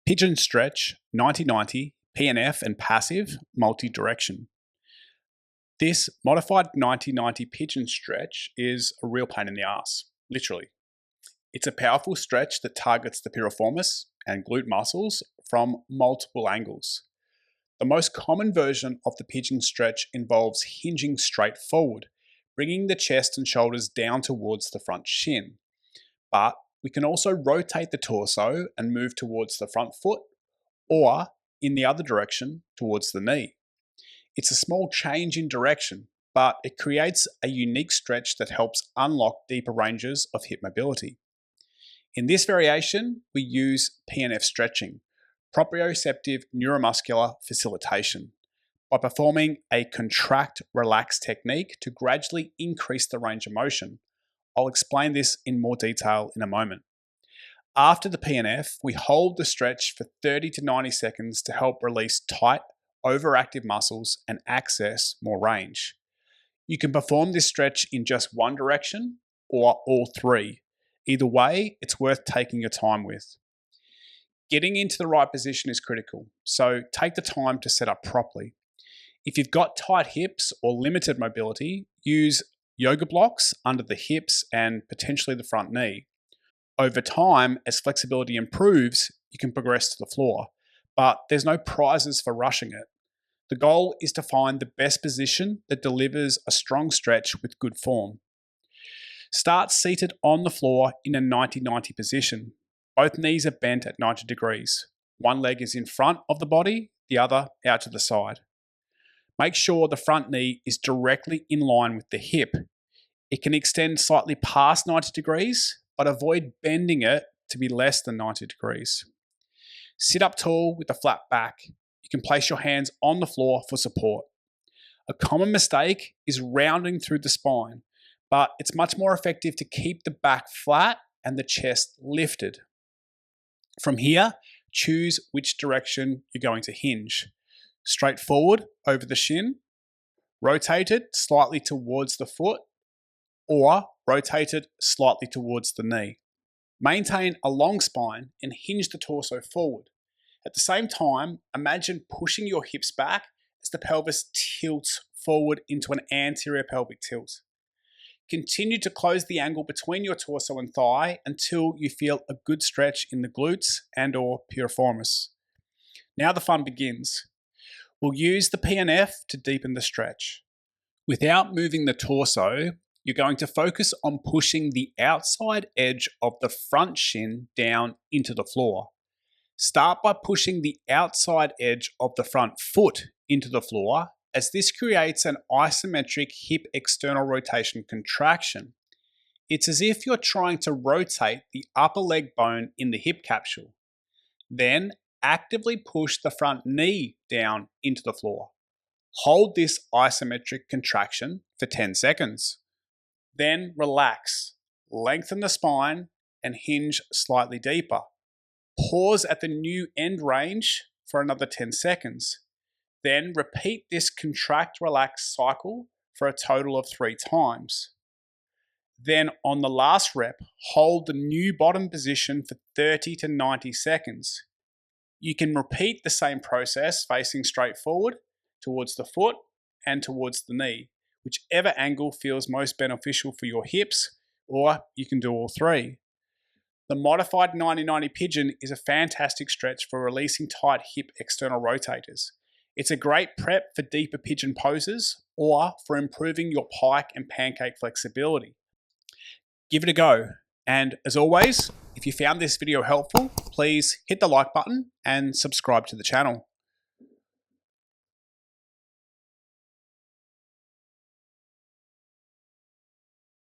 Pigeon stretch 90-90, PNF and passive multi-direction. This modified 90-90 pigeon stretch is a real pain in the ass, literally. It's a powerful stretch that targets the piriformis and glute muscles from multiple angles. The most common version of the pigeon stretch involves hinging straight forward, bringing the chest and shoulders down towards the front shin. But we can also rotate the torso and move towards the front foot or in the other direction towards the knee. It's a small change in direction, but it creates a unique stretch that helps unlock deeper ranges of hip mobility. In this variation, we use PNF stretching, proprioceptive neuromuscular facilitation, by performing a contract-relax technique to gradually increase the range of motion. I'll explain this in more detail in a moment. After the PNF, we hold the stretch for 30 to 90 seconds to help release tight, overactive muscles and access more range. You can perform this stretch in just one direction or all three. Either way, it's worth taking your time with. Getting into the right position is critical, so take the time to set up properly. If you've got tight hips or limited mobility, use yoga blocks under the hips and potentially the front knee. Over time, as flexibility improves, you can progress to the floor, but there's no prizes for rushing it. The goal is to find the best position that delivers a strong stretch with good form. Start seated on the floor in a 90-90 position. Both knees are bent at 90 degrees. One leg is in front of the body, the other out to the side. Make sure the front knee is directly in line with the hip. It can extend slightly past 90 degrees, but avoid bending it to be less than 90 degrees. Sit up tall with a flat back. You can place your hands on the floor for support. A common mistake is rounding through the spine, but it's much more effective to keep the back flat and the chest lifted. From here, choose which direction you're going to hinge. Straight forward over the shin, rotated slightly towards the foot, or rotated slightly towards the knee. Maintain a long spine and hinge the torso forward. At the same time, imagine pushing your hips back as the pelvis tilts forward into an anterior pelvic tilt. Continue to close the angle between your torso and thigh until you feel a good stretch in the glutes and/or piriformis. Now the fun begins. We'll use the PNF to deepen the stretch. Without moving the torso, you're going to focus on pushing the outside edge of the front shin down into the floor. Start by pushing the outside edge of the front foot into the floor, as this creates an isometric hip external rotation contraction. It's as if you're trying to rotate the upper leg bone in the hip capsule. Then actively push the front knee down into the floor. Hold this isometric contraction for 10 seconds. Then relax, lengthen the spine and hinge slightly deeper. Pause at the new end range for another 10 seconds. Then repeat this contract-relax cycle for a total of 3 times. Then on the last rep, hold the new bottom position for 30 to 90 seconds. You can repeat the same process facing straight forward towards the foot and towards the knee, whichever angle feels most beneficial for your hips, or you can do all three. The modified 90-90 pigeon is a fantastic stretch for releasing tight hip external rotators. It's a great prep for deeper pigeon poses or for improving your pike and pancake flexibility. Give it a go. And as always, if you found this video helpful, please hit the like button and subscribe to the channel.